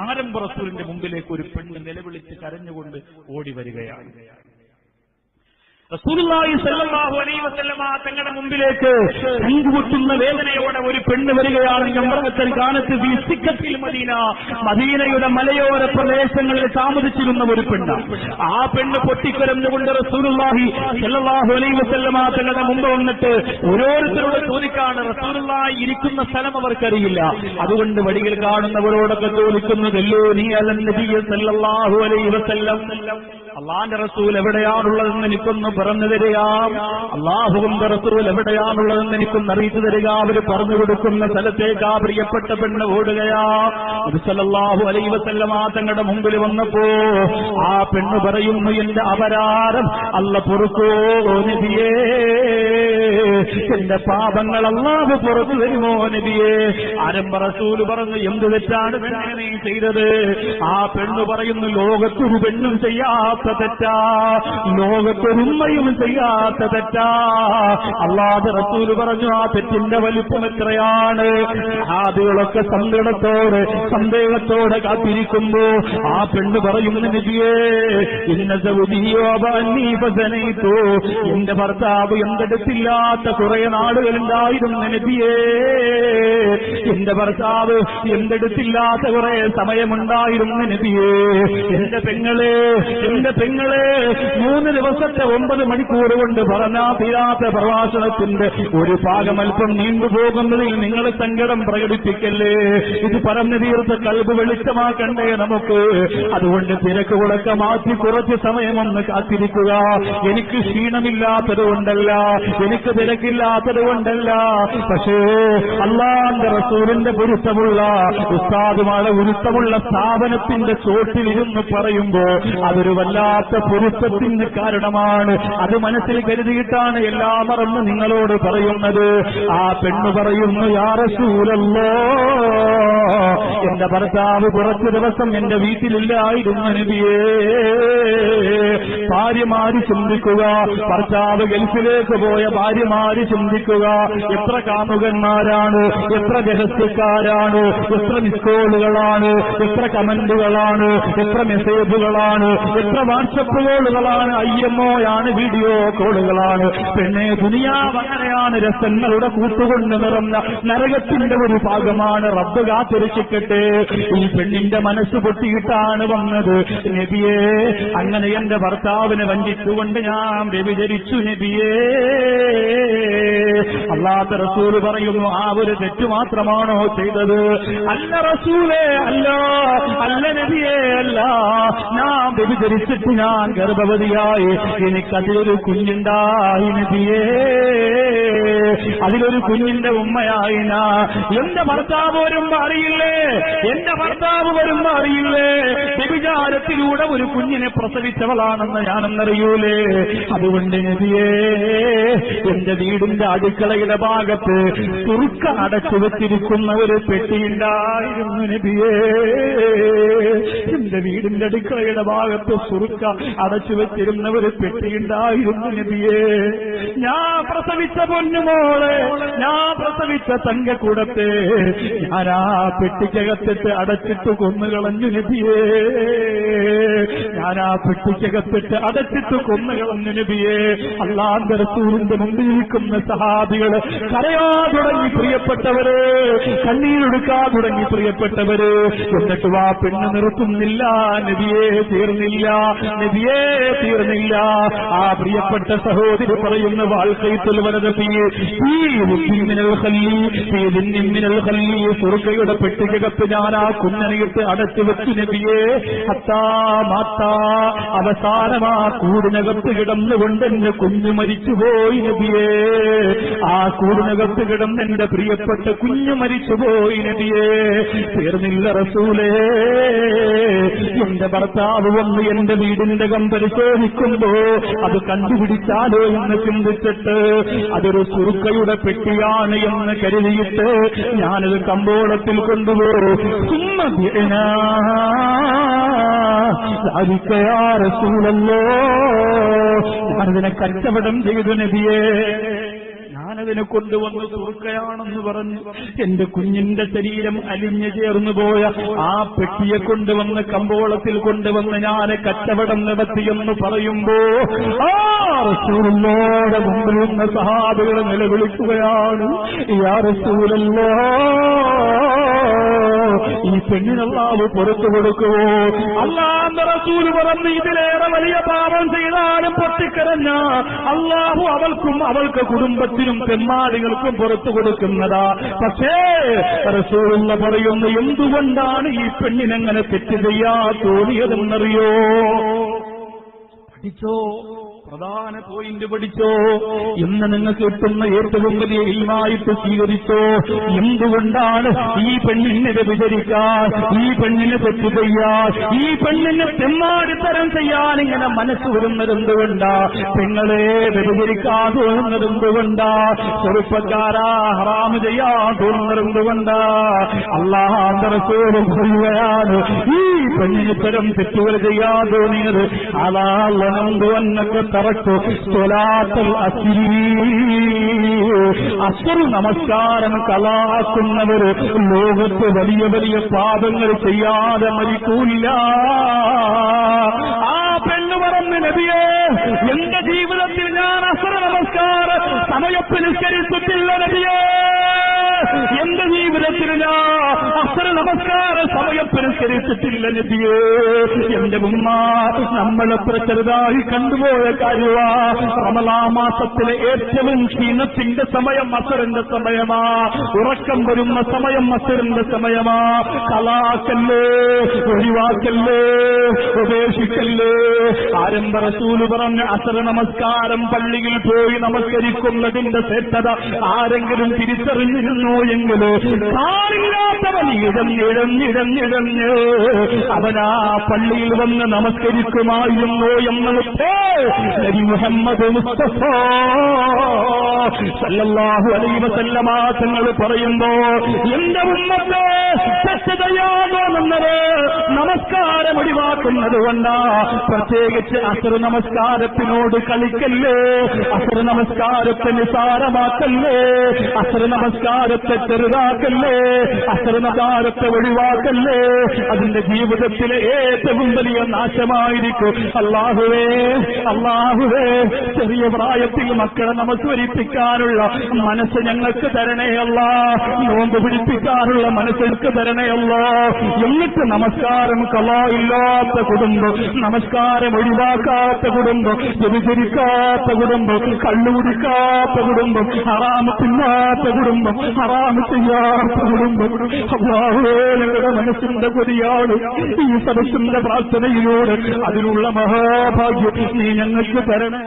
ആരംഭ റസൂലിന്റെ മുമ്പിലേക്ക് ഒരു പെണ്ണ് നിലവിളിച്ച് കരഞ്ഞുകൊണ്ട് ഓടി വരികയാണ്. റസൂലുള്ളാഹി സ്വല്ലല്ലാഹു അലൈഹി വസല്ലമ തങ്ങളുടെ മുമ്പിലേക്ക് കൈകുട്ടുന്ന വേദനയോടെ ഒരു പെണ്ണ് വരികയാണ്. ഇംറഅത്തുൽ കാനത്ത് ഫീ സിക്കത്തിൽ മദീന, മദീനയുടെ മലയോര പ്രദേശങ്ങളിൽ താമസിച്ചിരുന്ന ഒരു പെണ്ണ്. ആ പെണ്ണ് പൊട്ടിക്കരഞ്ഞുകൊണ്ട് റസൂലുള്ളാഹി സ്വല്ലല്ലാഹു അലൈഹി വസല്ലമ തങ്ങളുടെ മുമ്പ് വന്നിട്ട് ഓരോരുത്തരോട് ചോദിക്കാണ്. റസൂലുള്ളാഹി ഇരിക്കുന്ന സ്ഥലം അവർക്കറിയില്ല. അതുകൊണ്ട് വഴിയിൽ കാണുന്നവരോടൊക്കെ ചോദിക്കുന്നതല്ലോ നീ അലൻ നബി സ്വല്ലല്ലാഹു അലൈഹി വസല്ലം, അള്ളാന്റെ റസൂൽ എവിടെയാണുള്ളതെന്ന് എനിക്കൊന്ന് പറഞ്ഞു തരിക, അള്ളാഹുവിന്റെ റസൂൽ എവിടെയാണുള്ളതെന്ന് എനിക്കൊന്ന് അറിയിച്ചു തരിക. അവര് പറഞ്ഞു കൊടുക്കുന്ന സ്ഥലത്തേക്ക് ആ പ്രിയപ്പെട്ട പെണ്ണ് ഓടുകയാ. നബി സല്ലല്ലാഹു അലൈഹി വസല്ലമ തങ്ങളുടെ മുമ്പിൽ വന്നപ്പോ ആ പെണ്ണ് പറയുന്നു, എന്റെ അപരാധം അല്ല പൊറുക്കോ നബിയേ, എന്റെ പാപങ്ങൾ അല്ലാഹു പുറത്തു തരുമോ നബിയേ. ആരംഭ റസൂല് പറഞ്ഞു, എന്ത് തെറ്റാണ് നീ ചെയ്തത്? ആ പെണ്ണ് പറയുന്നു, ലോകത്തൊരു പെണ്ണും ചെയ്യാത്ത തെറ്റാ, ലോകത്തൊരുമ്മയും ചെയ്യാത്ത തെറ്റാ. അല്ലാഹുവിന്റെ റസൂല് പറഞ്ഞു, ആ തെറ്റിന്റെ വലിപ്പം എത്രയാണ്? ആദികളൊക്കെ സന്ദേഹത്തോടെ കാത്തിരിക്കുമ്പോ ആ പെണ്ണ് പറയുന്നു, നബിയേ ഇന്ന സൗദിയോ അബഅനി ഫസനൈതു, എന്റെ ഭർത്താവ് എന്തെടുത്തില്ലാത്ത കുറെ നാളുകളുണ്ടായിരുന്നു നബിയേ, എന്റെ ഭർത്താവ് എന്തെടുത്തില്ലാത്ത കുറെ സമയമുണ്ടായിരുന്നു നബിയേ. എന്റെ പെങ്ങളെ 3 ദിവസത്തെ 9 മണിക്കൂർ കൊണ്ട് പറഞ്ഞാ തീരാത്ത പ്രഭാഷണത്തിന്റെ ഒരു ഭാഗം അല്പം നീണ്ടുപോകുന്നതിൽ നിങ്ങൾ സങ്കടം പ്രകടിപ്പിക്കല്ലേ. ഇത് പറഞ്ഞു തീർത്ത് കൽബ് വെളിച്ചമാക്കണ്ടേ നമുക്ക്. അതുകൊണ്ട് തിരക്കുകളൊക്കെ മാറ്റി കുറച്ച് സമയമൊന്ന് കാത്തിരിക്കുക. എനിക്ക് ക്ഷീണമില്ലാത്തത് കൊണ്ടല്ല, എനിക്ക് തിരക്കില്ലാത്തത് കൊണ്ടല്ല, പക്ഷേ അല്ലാഹുവിന്റെ റസൂലിന്റെ പൊരുത്തമുള്ള ഉസ്താദുമാരുടെ പൊരുത്തമുള്ള സ്ഥാപനത്തിന്റെ ചോട്ടിലിരുന്ന് പറയുമ്പോ അതൊരു വല്ലാത്ത പൊരുത്തത്തിന് കാരണമാണ്. അത് മനസ്സിൽ കരുതിയിട്ടാണ് എല്ലാം മറന്ന് നിങ്ങളോട് പറയുന്നത്. ആ പെണ്ണ് പറയുന്നു, യാ റസൂലല്ലാഹ്, എന്റെ ഭർത്താവ് കുറച്ചു ദിവസം എന്റെ വീട്ടിലില്ലായിരുന്നു നബിയേ. ഭാര്യമാര് ചിന്തിക്കുക, ഭർത്താവ് ഗൾഫിലേക്ക് പോയ ഭാര്യമാര് ചിന്തിക്കുക, എത്ര കാമുകന്മാരാണ്, എത്ര രഹസ്യക്കാരാണ്, എത്ര മിസ്കോളുകളാണ്, എത്ര കമന്റുകളാണ്, എത്ര മെസ്സേജുകളാണ്, എത്ര വാട്സപ്പ് കോളുകളാണ്, IMOയാണ്, വീഡിയോ കോളുകളാണ്. പെണ്ണെ, ദുനിയാവ് അങ്ങനെയാണ്, രസങ്ങളുടെ കൂട്ടുകൊണ്ട് നിറഞ്ഞ നരകത്തിന്റെ ഒരു ഭാഗമാണ്. റബ്ബ് കാത്തിരക്ഷിക്കട്ടെ. ഈ പെണ്ണിന്റെ മനസ്സ് പൊട്ടിയിട്ടാണ് വന്നത്. നബിയേ, അങ്ങനെ എന്റെ ഭർത്താവിനെ വഞ്ചിച്ചുകൊണ്ട് ഞാൻ വ്യഭിചരിച്ചു നബിയേ. അല്ലാഹുവിന്റെ റസൂൽ പറയുന്നു, ആ ഒരു തെറ്റ് മാത്രമാണോ ചെയ്തത്? അല്ല റസൂലേ, അല്ല നബിയേ, അല്ല. ഞാൻ വ്യഭിചരിച്ചിട്ട് ഞാൻ ഗർഭവതിയായി, എനിക്കതിലൊരു കുഞ്ഞുണ്ടായി നബിയേ, അതിലൊരു കുഞ്ഞിന്റെ ഉമ്മയായി ഞാൻ. എന്റെ ഭർത്താവ് വരുമ്പോ അറിയില്ലേ, എന്റെ ഭർത്താവ് വരുമ്പോ അറിയില്ലേ, വ്യഭിചാരത്തിലൂടെ ഒരു കുഞ്ഞിനെ പ്രസവിച്ചവളാണെന്ന് ഞാനെന്നറിയൂലേ. അതുകൊണ്ട് നബിയേ, എന്റെ വീടിന്റെ അടുക്കളയുടെ ഭാഗത്ത് തുറുക്ക അടച്ചു വെച്ചിരിക്കുന്ന ഒരു പെട്ടിയുണ്ടായിരുന്നു നബിയേ. എന്റെ വീടിന്റെ അടുക്കളയുടെ ഭാഗത്ത് തുറുക്ക അടച്ചു വെച്ചിരുന്ന ഒരു പെട്ടിയുണ്ടായിരുന്നു നബിയേ. ഞാൻ പ്രസവിച്ച പൊന്നുമോളെ, ഞാൻ പ്രസവിച്ച തങ്കക്കൂടത്തെ ഞാൻ ആ പെട്ടിക്കകത്തിട്ട് അടച്ചിട്ട് കൊന്നുകളഞ്ഞു നബിയേ. ഞാൻ ആ പെട്ടിക്കകത്തിട്ട് അടച്ചിട്ട് കൊന്നുകളഞ്ഞു നബിയേ. അല്ലാഹുവിന്റെ റസൂലിന്റെ മുമ്പിൽ നിൽക്കുന്ന സഹാബികള് കരയാ തുടങ്ങി പ്രിയപ്പെട്ടവര്, കണ്ണീരൊടുക്കാ തുടങ്ങി പ്രിയപ്പെട്ടവര്. എന്നിട്ട് ആ പെണ്ണ് നിർത്തുന്നില്ല നബിയേ, തീർന്നില്ല നബിയേ, തീർന്നില്ല. ആ പ്രിയപ്പെട്ട സഹോദരി പറയുന്ന വാൾക്കൈത്തുൽ വലദഫി സുർക്കയുടെ പെട്ടികകത്ത് ഞാൻ ആ കുഞ്ഞണിയിട്ട് അടച്ചു വെച്ചു നബിയേ. ഹത്താ മാത്താ, അവസാനമാ കൂടിനകത്ത് കിടന്നുകൊണ്ട് എന്റെ കുഞ്ഞു മരിച്ചുപോയി നബിയേ. ആ കൂടിനകത്ത് കിടന്ന് എന്റെ പ്രിയപ്പെട്ട കുഞ്ഞു മരിച്ചുപോയി നബിയേ. തീർന്നില്ല റസൂലേ, എന്റെ ഭർത്താവ് വന്ന് എന്റെ വീടിന്റെ കം പരിശോധിക്കുമ്പോ അത് കണ്ടുപിടിച്ചാലോ എന്ന് ചിന്തിച്ചിട്ട് അതൊരു സുർക്കയുടെ പെട്ടിയാണ് എന്ന് കരുതിയിട്ട് ഞാനത് കമ്പോളത്തിൽ കൊണ്ടുപോകും. ഞാനതിനെ കച്ചവടം ചെയ്തു നബിയേ. ഞാനതിനെ കൊണ്ടുവന്ന് തുറക്കുകയാണെന്ന് പറഞ്ഞു. എന്റെ കുഞ്ഞിന്റെ ശരീരം അലിഞ്ഞു ചേർന്നു പോയ ആ പെട്ടിയെ കൊണ്ടുവന്ന് കമ്പോളത്തിൽ കൊണ്ടുവന്ന് ഞാൻ കച്ചവടം നടത്തിയെന്ന് പറയുമ്പോ ആ റസൂലുള്ളാഹിയുടെ മുമ്പിൽ നിന്ന് സഹാബികൾ നിലവിളിക്കുകയാണ്, യാ റസൂലല്ലാഹ്, ഈ പെണ്ണിന് അല്ലാഹു പുറത്തു കൊടുക്കുവോ? അല്ലാഹുവിന്റെ റസൂൽ പറഞ്ഞു, ഇതിലേറെ വലിയ പാപം ചെയ്താലും പൊട്ടിക്കരഞ്ഞ അല്ലാഹു അവൾക്കും അവൾക്ക് കുടുംബത്തിനും തെമ്മാടികൾക്കും പുറത്തു കൊടുക്കുന്നതാ. പക്ഷേ റസൂലുള്ള പറയുന്നു, എന്തുകൊണ്ടാണ് ഈ പെണ്ണിനെങ്ങനെ തെറ്റ് ചെയ്യാ തോന്നിയതെന്നറിയോ? പഠിച്ചോ, പ്രധാന പോയിന്റ് പഠിച്ചോ. ഇന്ന് നിങ്ങൾക്ക് കിട്ടുന്ന ഏറ്റവും വലിയ ഇൽമായിട്ട് സ്വീകരിച്ചോ. എന്തുകൊണ്ടാണ് ഈ പെണ്ണിനെ വ്യഭിചരിക്കാൻ, ഈ പെണ്ണിനെ തെറ്റ് ചെയ്യാൻ, ഈ പെണ്ണിനെ തെമ്മാടിത്തരം ചെയ്യാൻ ഇങ്ങനെ മനസ്സ് വരുന്നത് എന്തുകൊണ്ടാ? പെങ്ങളെ വ്യഭിചരിക്കാൻ തോന്നുന്നത് എന്തുകൊണ്ടാ? ചെറുപ്പക്കാരാ ഹറാമ് ചെയ്യാൻ തോന്നുന്നത് എന്തുകൊണ്ടാ? അല്ലാഹുവിന്റെ റസൂൽ പറയുകയാണ്, ഈ പെണ്ണിന് ഇത്തരം തെറ്റുകൾ ചെയ്യാൻ തോന്നിയത് അസ്ർ നമസ്കാരം കലാക്കുന്നവര് ലോകത്ത് വലിയ വലിയ പാപങ്ങൾ ചെയ്യാതെ മരിക്കൂല്ല. ആ പെണ്ണ് പറഞ്ഞു, നബിയേ, എന്റെ ജീവിതത്തിൽ ഞാൻ അസ്ർ നമസ്കാരം സമയത്ത് നിസ്കരിച്ചിട്ടില്ല നബിയേ. എന്റെ ജീവിതത്തിൽ ഞാൻ അസ്ർ നമസ്കാര സമയത്ത് നിസ്കരിച്ചിട്ടില്ല നബിയേ. എന്റെ ഉമ്മ നമ്മളെത്ര ചെറുതായി കണ്ടുപോയ കാര്യമാ. റമളാൻ മാസത്തിലെ ഏറ്റവും ക്ഷീണത്തിന്റെ സമയം അസ്റിന്റെ സമയമാ. ഉറക്കം വരുന്ന സമയം അസ്റിന്റെ സമയമാ. കളാക്കല്ലേ, ഒഴിവാക്കല്ലേ, ഉപേക്ഷിക്കല്ലേ. ആരംഭ റസൂല് പറഞ്ഞ അസ്ർ നമസ്കാരം പള്ളിയിൽ പോയി നമസ്കരിക്കുന്നതിന്റെ ശ്രേഷ്ഠത ആരെങ്കിലും തിരിച്ചറിഞ്ഞിരുന്നു എങ്കിലോ കാറില്ലാത്തവൻ ഇഴഞ്ഞിഴഞ്ഞിഴഞ്ഞിഴഞ്ഞ് അവനാ പള്ളിയിൽ വന്ന് നമസ്കരിക്കുമായിരുന്നു എന്നത് നബി മുഹമ്മദ് മുസ്തഫ സല്ലല്ലാഹു അലൈഹി വസല്ലമ തങ്ങൾ പറയുമ്പോ, എന്റെ ഉമ്മത്തെ തെറ്റ് ചെയ്യാമെന്നത് നമസ്കാരം ഒഴിവാക്കുന്നത് കൊണ്ടാ. പ്രത്യേകിച്ച് അസ്ർ നമസ്കാരത്തിനോട് കളിക്കല്ലേ, അസ്ർ നമസ്കാരത്തെ നിസാരമാക്കല്ലേ, അസ്ർ നമസ്കാരത്തെ ചെറുതാക്കല്ലേ, അസ്ർ നമസ്കാരത്തെ ഒഴിവാക്കല്ലേ. അതിന്റെ ജീവിതത്തിലെ ഏറ്റവും വലിയ നാശമായിരിക്കും. അല്ലാഹുവേ, അല്ലാഹുവേ, ചെറിയ പ്രായത്തിൽ മക്കളെ നമസ്കരിപ്പിക്കാനുള്ള മനസ്സ് ഞങ്ങൾക്ക് തരണേ അല്ലാ. നോമ്പ് പിടിപ്പിക്കാനുള്ള മനസ്സെനിക്ക് തരണേ അല്ലാ. എന്നിട്ട് നമസ്കാരം കളയില്ലാത്ത കുടുംബം, നമസ്കാരം ഒഴിവാക്കാത്ത കുടുംബം, വ്യഭിചരിക്കാത്ത കുടുംബം, കള്ളുകുടിക്കാത്ത കുടുംബം, ഹറാമ് തിന്നാത്ത കുടുംബം, ഹറാമ് ചെയ്യാത്ത കുടുംബം. അല്ലാഹുവേ, ഞങ്ങളുടെ മനസ്സിന്റെ കൊതിയാണ് ഈ സദസ്സിന്റെ പ്രാർത്ഥനയിലൂടെ അതിനുള്ള മഹാഭാഗ്യം നീ ഞങ്ങൾക്ക് തരണേ.